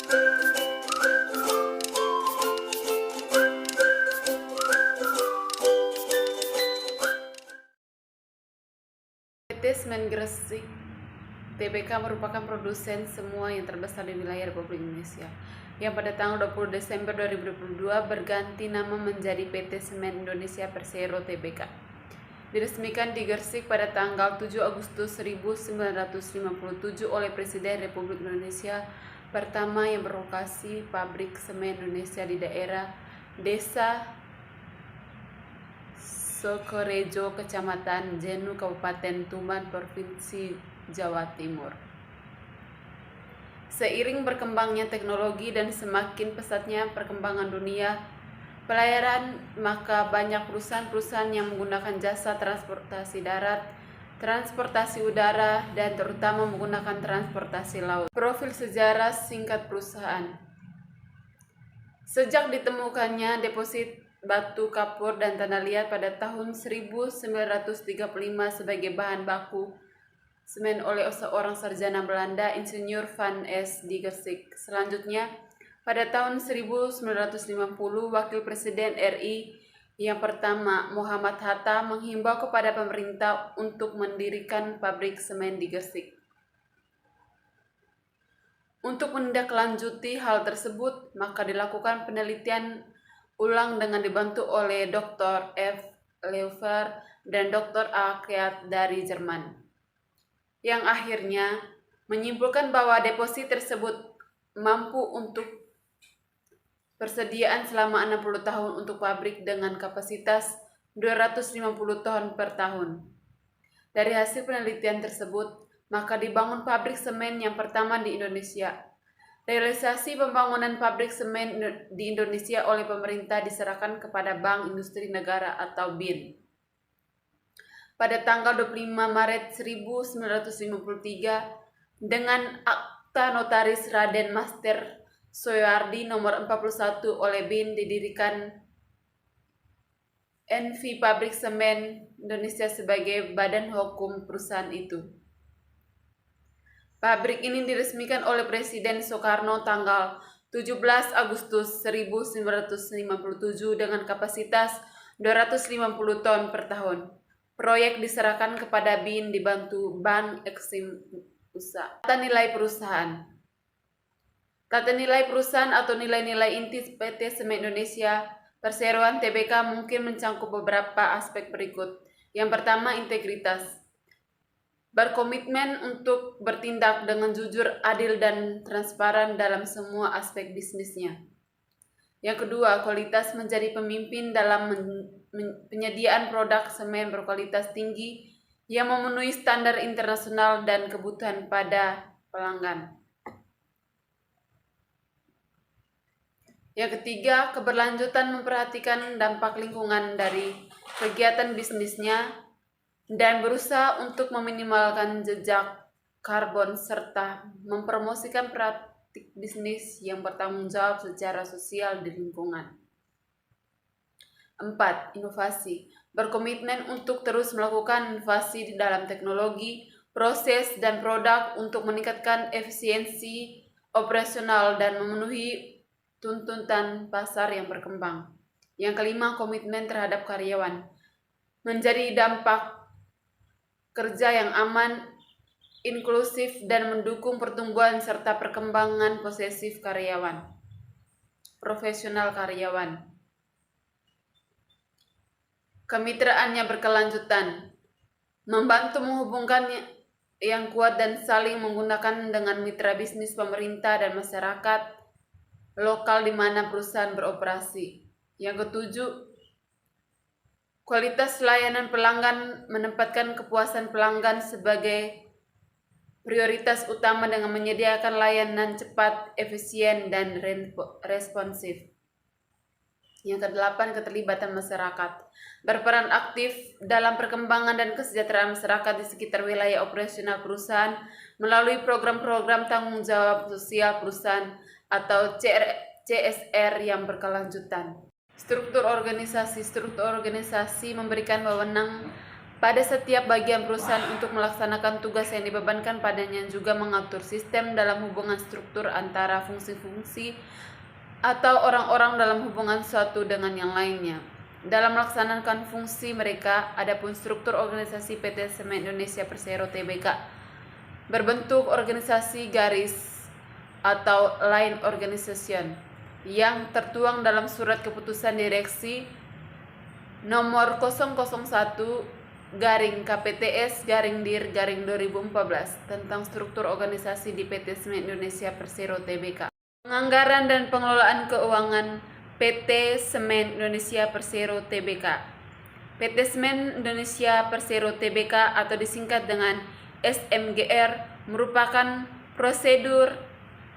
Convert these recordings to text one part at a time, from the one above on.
PT Semen Gresik Tbk merupakan produsen semua yang terbesar di wilayah Republik Indonesia, yang pada tanggal 20 Desember 2022 berganti nama menjadi PT Semen Indonesia Persero Tbk. Diresmikan di Gresik pada tanggal 7 Agustus 1957 oleh Presiden Republik Indonesia pertama yang berlokasi pabrik semen Indonesia di daerah Desa Sokorejo, Kecamatan Jenu, Kabupaten Tuban, Provinsi Jawa Timur. Seiring berkembangnya teknologi dan semakin pesatnya perkembangan dunia pelayaran, maka banyak perusahaan-perusahaan yang menggunakan jasa transportasi darat, transportasi udara, dan terutama menggunakan transportasi laut. Profil sejarah singkat perusahaan. Sejak ditemukannya deposit batu kapur dan tanah liat pada tahun 1935 sebagai bahan baku semen oleh seorang sarjana Belanda, Insinyur Van Es di Gresik. Selanjutnya, pada tahun 1950, Wakil Presiden RI yang pertama, Muhammad Hatta, menghimbau kepada pemerintah untuk mendirikan pabrik semen di Gresik. Untuk menindaklanjuti hal tersebut, maka dilakukan penelitian ulang dengan dibantu oleh Dr. F. Leufer dan Dr. A. Keat dari Jerman, yang akhirnya menyimpulkan bahwa deposit tersebut mampu untuk persediaan selama 60 tahun untuk pabrik dengan kapasitas 250 ton per tahun. Dari hasil penelitian tersebut, maka dibangun pabrik semen yang pertama di Indonesia. Realisasi pembangunan pabrik semen di Indonesia oleh pemerintah diserahkan kepada Bank Industri Negara atau BIN. Pada tanggal 25 Maret 1953 dengan Akta Notaris Raden Master Soehardi nomor 41 oleh BIN didirikan NV Pabrik Semen Indonesia sebagai badan hukum perusahaan itu. Pabrik ini diresmikan oleh Presiden Soekarno tanggal 17 Agustus 1957 dengan kapasitas 250 ton per tahun. Proyek diserahkan kepada BIN dibantu Bank Eksim USA. Tata nilai perusahaan. Tata nilai perusahaan atau nilai-nilai inti PT Semen Indonesia Perseroan Tbk mungkin mencangkup beberapa aspek berikut. Yang pertama, integritas. Berkomitmen untuk bertindak dengan jujur, adil, dan transparan dalam semua aspek bisnisnya. Yang kedua, kualitas, menjadi pemimpin dalam penyediaan produk semen berkualitas tinggi yang memenuhi standar internasional dan kebutuhan pada pelanggan. Yang ketiga, keberlanjutan, memperhatikan dampak lingkungan dari kegiatan bisnisnya dan berusaha untuk meminimalkan jejak karbon serta mempromosikan praktik bisnis yang bertanggung jawab secara sosial di lingkungan. 4. Inovasi. Berkomitmen untuk terus melakukan inovasi di dalam teknologi, proses, dan produk untuk meningkatkan efisiensi operasional dan memenuhi tuntutan pasar yang berkembang. Yang kelima, komitmen terhadap karyawan. Menjadi dampak kerja yang aman, inklusif, dan mendukung pertumbuhan serta perkembangan profesional karyawan. Kemitraannya berkelanjutan, membantu menghubungkan yang kuat dan saling menggunakan dengan mitra bisnis pemerintah dan masyarakat lokal di mana perusahaan beroperasi. Yang ketujuh, kualitas layanan pelanggan, menempatkan kepuasan pelanggan sebagai prioritas utama dengan menyediakan layanan cepat, efisien, dan responsif. Yang kedelapan, keterlibatan masyarakat. Berperan aktif dalam perkembangan dan kesejahteraan masyarakat di sekitar wilayah operasional perusahaan melalui program-program tanggung jawab sosial perusahaan atau CSR yang berkelanjutan. Struktur organisasi memberikan wewenang pada setiap bagian perusahaan untuk melaksanakan tugas yang dibebankan padanya, juga mengatur sistem dalam hubungan struktur antara fungsi-fungsi atau orang-orang dalam hubungan suatu dengan yang lainnya. Dalam melaksanakan fungsi mereka, adapun struktur organisasi PT Semen Indonesia Persero Tbk berbentuk organisasi garis atau line organization yang tertuang dalam surat keputusan direksi nomor 001-KPTS-DIR-2014 tentang struktur organisasi di PT Semen Indonesia Persero Tbk. Penganggaran dan pengelolaan keuangan PT Semen Indonesia Persero Tbk. PT Semen Indonesia Persero Tbk atau disingkat dengan SMGR merupakan prosedur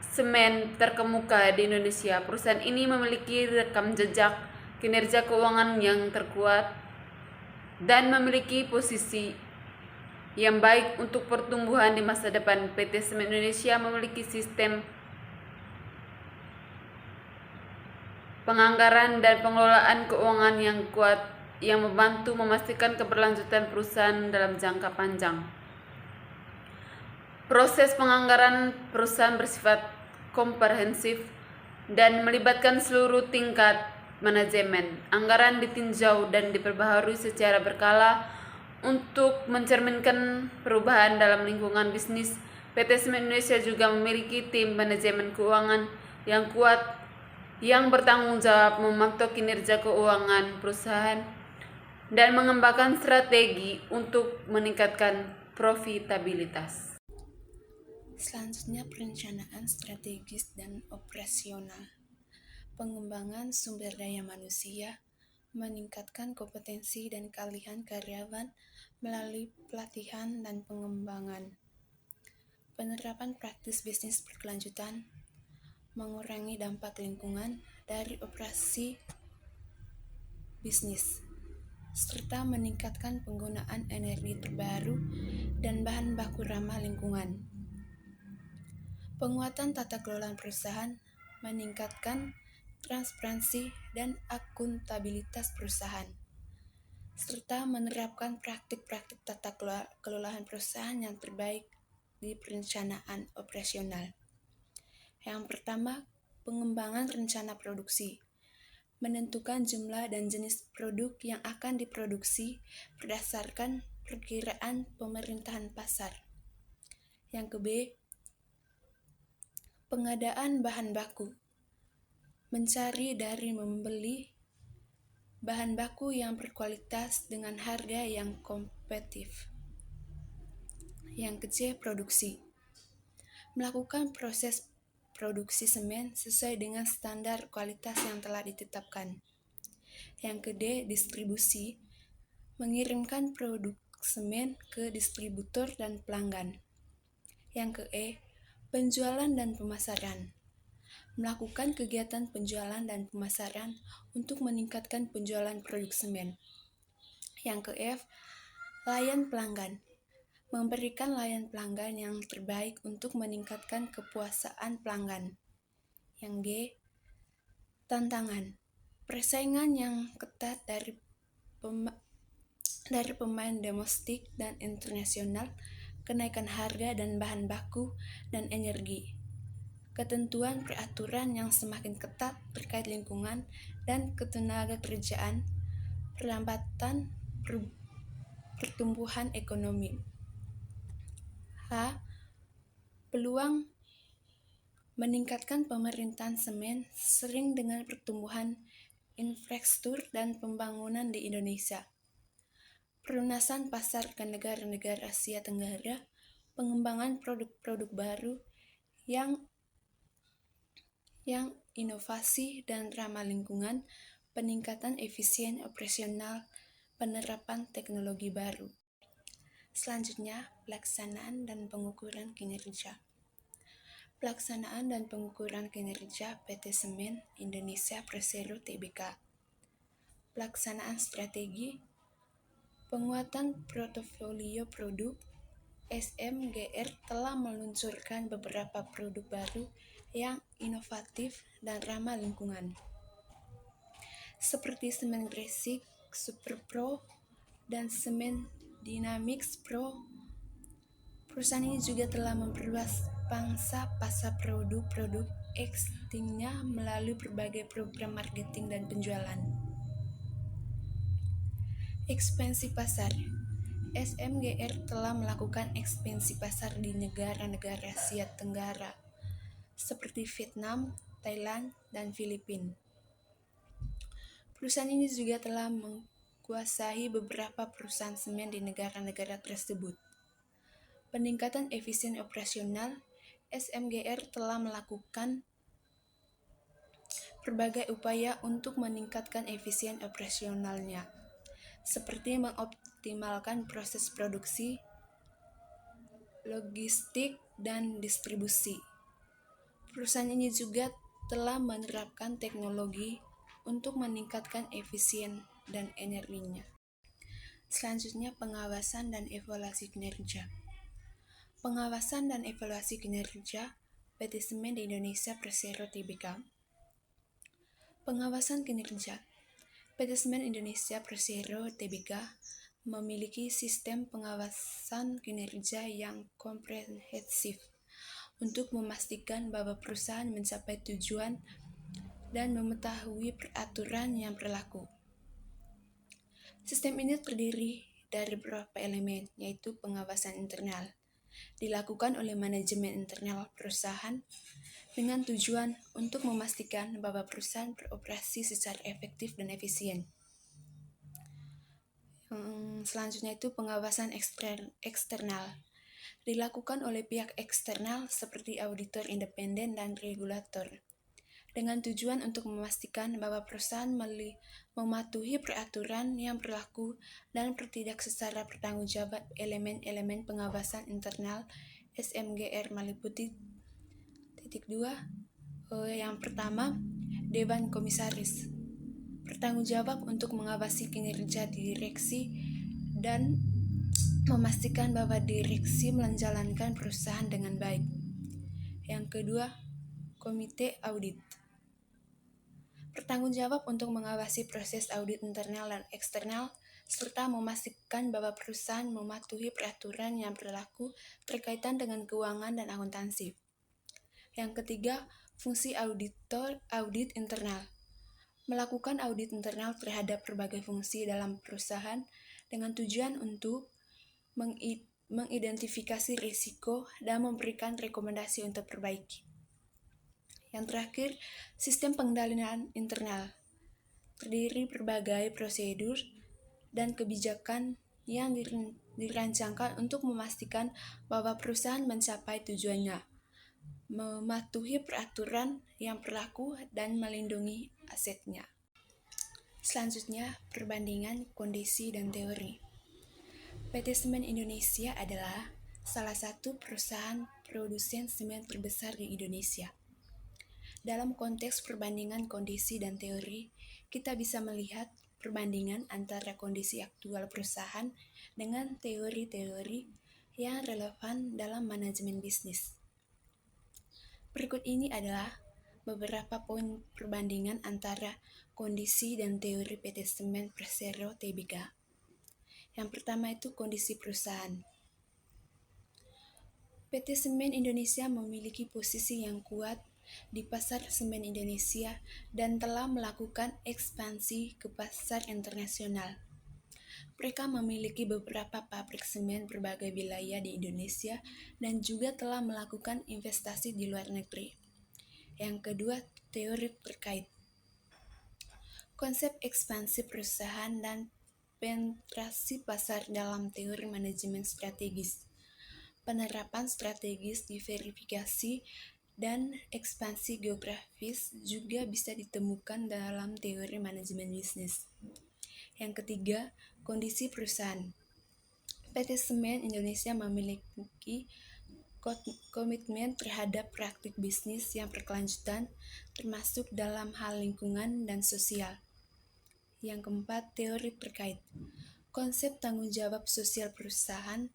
semen terkemuka di Indonesia. Perusahaan ini memiliki rekam jejak kinerja keuangan yang terkuat dan memiliki posisi yang baik untuk pertumbuhan di masa depan. PT Semen Indonesia memiliki sistem penganggaran dan pengelolaan keuangan yang kuat yang membantu memastikan keberlanjutan perusahaan dalam jangka panjang. Proses penganggaran perusahaan bersifat komprehensif dan melibatkan seluruh tingkat manajemen. Anggaran ditinjau dan diperbaharui secara berkala untuk mencerminkan perubahan dalam lingkungan bisnis. PT Semen Indonesia juga memiliki tim manajemen keuangan yang kuat yang bertanggung jawab memantau kinerja keuangan perusahaan dan mengembangkan strategi untuk meningkatkan profitabilitas. Selanjutnya, perencanaan strategis dan operasional. Pengembangan sumber daya manusia, meningkatkan kompetensi dan keahlian karyawan melalui pelatihan dan pengembangan. Penerapan praktis bisnis berkelanjutan, mengurangi dampak lingkungan dari operasi bisnis, serta meningkatkan penggunaan energi terbaru dan bahan baku ramah lingkungan. Penguatan tata kelola perusahaan, meningkatkan transparansi dan akuntabilitas perusahaan, serta menerapkan praktik-praktik tata kelola perusahaan yang terbaik di perencanaan operasional. Yang pertama, pengembangan rencana produksi. Menentukan jumlah dan jenis produk yang akan diproduksi berdasarkan perkiraan pemerintahan pasar. Yang kedua, pengadaan bahan baku. Mencari dari membeli bahan baku yang berkualitas dengan harga yang kompetitif. Yang ketiga, produksi. Melakukan proses produksi semen sesuai dengan standar kualitas yang telah ditetapkan. Yang kedua, distribusi. Mengirimkan produk semen ke distributor dan pelanggan. Yang ketiga, penjualan dan pemasaran. Melakukan kegiatan penjualan dan pemasaran untuk meningkatkan penjualan produk semen. Yang keempat, layan pelanggan. Memberikan layan pelanggan yang terbaik untuk meningkatkan kepuasan pelanggan. Yang G, tantangan. Persaingan yang ketat dari pemain domestik dan internasional, kenaikan harga dan bahan baku dan energi. Ketentuan peraturan yang semakin ketat terkait lingkungan dan ketenaga kerjaan, perlambatan pertumbuhan ekonomi. H, peluang meningkatkan pemerintahan semen sering dengan pertumbuhan infrastruktur dan pembangunan di Indonesia. Pelunasan pasar ke negara-negara Asia Tenggara, pengembangan produk-produk baru yang inovasi dan ramah lingkungan, peningkatan efisien operasional, penerapan teknologi baru. Selanjutnya, pelaksanaan dan pengukuran kinerja. Pelaksanaan dan pengukuran kinerja PT Semen Indonesia Persero Tbk. Pelaksanaan strategi, penguatan portofolio produk. SMGR telah meluncurkan beberapa produk baru yang inovatif dan ramah lingkungan, seperti semen gresik Super Pro dan semen Dynamics Pro, perusahaan ini juga telah memperluas pangsa pasar produk-produk existing-nya melalui berbagai program marketing dan penjualan. Ekspansi pasar. SMGR telah melakukan ekspansi pasar di negara-negara Asia Tenggara seperti Vietnam, Thailand, dan Filipina. Perusahaan ini juga telah menguasai beberapa perusahaan semen di negara-negara tersebut. Peningkatan efisien operasional. SMGR telah melakukan berbagai upaya untuk meningkatkan efisien operasionalnya, seperti mengoptimalkan proses produksi, logistik, dan distribusi. Perusahaan ini juga telah menerapkan teknologi untuk meningkatkan efisien dan energinya. Selanjutnya, pengawasan dan evaluasi kinerja. Pengawasan dan evaluasi kinerja PT Semen di Indonesia Persero Tbk. Pengawasan kinerja. PT Semen Indonesia Persero Tbk memiliki sistem pengawasan kinerja yang komprehensif untuk memastikan bahwa perusahaan mencapai tujuan dan mengetahui peraturan yang berlaku. Sistem ini terdiri dari beberapa elemen, yaitu pengawasan internal, dilakukan oleh manajemen internal perusahaan dengan tujuan untuk memastikan bahwa perusahaan beroperasi secara efektif dan efisien. Selanjutnya itu pengawasan eksternal, dilakukan oleh pihak eksternal seperti auditor independen dan regulator, dengan tujuan untuk memastikan bahwa perusahaan mematuhi peraturan yang berlaku dan bertindak secara bertanggung jawab. Elemen-elemen pengawasan internal SMGR meliputi 2. Yang pertama, Dewan Komisaris bertanggung jawab untuk mengawasi kinerja direksi dan memastikan bahwa direksi menjalankan perusahaan dengan baik. Yang kedua, Komite Audit bertanggung jawab untuk mengawasi proses audit internal dan eksternal serta memastikan bahwa perusahaan mematuhi peraturan yang berlaku berkaitan dengan keuangan dan akuntansi. Yang ketiga, fungsi audit internal, melakukan audit internal terhadap berbagai fungsi dalam perusahaan dengan tujuan untuk mengidentifikasi risiko dan memberikan rekomendasi untuk perbaiki. Yang terakhir, sistem pengendalian internal, terdiri berbagai prosedur dan kebijakan yang dirancangkan untuk memastikan bahwa perusahaan mencapai tujuannya, mematuhi peraturan yang berlaku, dan melindungi asetnya. Selanjutnya, perbandingan kondisi dan teori. PT Semen Indonesia adalah salah satu perusahaan produsen semen terbesar di Indonesia. Dalam konteks perbandingan kondisi dan teori, kita bisa melihat perbandingan antara kondisi aktual perusahaan dengan teori-teori yang relevan dalam manajemen bisnis. Berikut ini adalah beberapa poin perbandingan antara kondisi dan teori PT Semen Persero Tbk. Yang pertama itu kondisi perusahaan. PT Semen Indonesia memiliki posisi yang kuat di pasar semen Indonesia dan telah melakukan ekspansi ke pasar internasional. Mereka memiliki beberapa pabrik semen berbagai wilayah di Indonesia dan juga telah melakukan investasi di luar negeri. Yang kedua, teori terkait. Konsep ekspansi perusahaan dan penetrasi pasar dalam teori manajemen strategis. Penerapan strategis diverifikasi dan ekspansi geografis juga bisa ditemukan dalam teori manajemen bisnis. Yang ketiga, kondisi perusahaan. PT Semen Indonesia memiliki komitmen terhadap praktik bisnis yang berkelanjutan, termasuk dalam hal lingkungan dan sosial. Yang keempat, teori terkait. Konsep tanggung jawab sosial perusahaan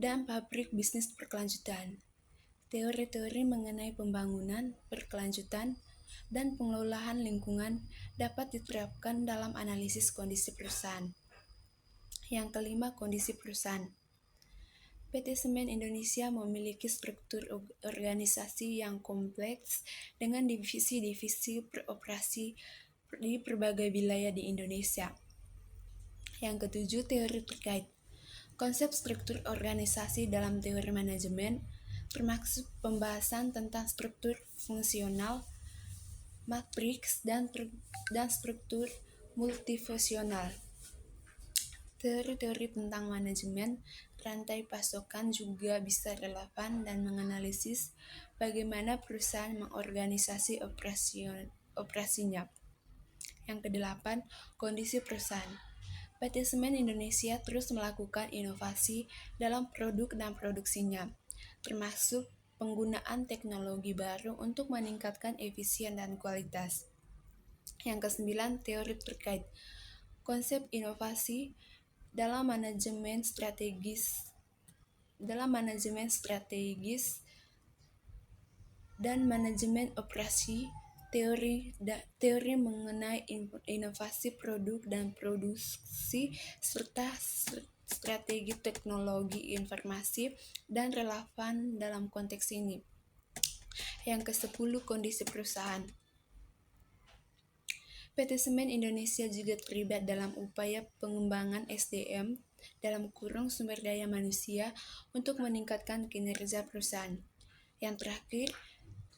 dan pabrik bisnis berkelanjutan. Teori-teori mengenai pembangunan berkelanjutan dan pengelolaan lingkungan dapat diterapkan dalam analisis kondisi perusahaan. Yang kelima, kondisi perusahaan. PT Semen Indonesia memiliki struktur organisasi yang kompleks dengan divisi-divisi beroperasi di berbagai wilayah di Indonesia. Yang ketujuh, teori terkait. Konsep struktur organisasi dalam teori manajemen termasuk pembahasan tentang struktur fungsional, matriks, dan struktur multifungsional. Teori-teori tentang manajemen rantai pasokan juga bisa relevan dan menganalisis bagaimana perusahaan mengorganisasi operasinya. Yang kedelapan, kondisi perusahaan. PT Semen Indonesia terus melakukan inovasi dalam produk dan produksinya, termasuk penggunaan teknologi baru untuk meningkatkan efisien dan kualitas. Yang kesembilan, teori terkait. Konsep inovasi dalam manajemen strategis dan manajemen operasi, teori mengenai inovasi produk dan produksi serta strategi teknologi informasi dan relevan dalam konteks ini. Yang ke-10, kondisi perusahaan. PT Semen Indonesia juga terlibat dalam upaya pengembangan SDM (sumber daya manusia) untuk meningkatkan kinerja perusahaan. Yang terakhir,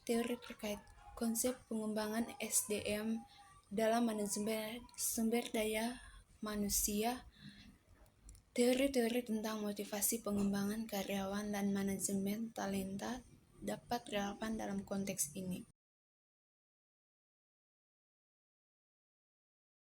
teori terkait konsep pengembangan SDM dalam manajemen sumber daya manusia. Teori-teori tentang motivasi pengembangan karyawan dan manajemen talenta dapat relevan dalam konteks ini.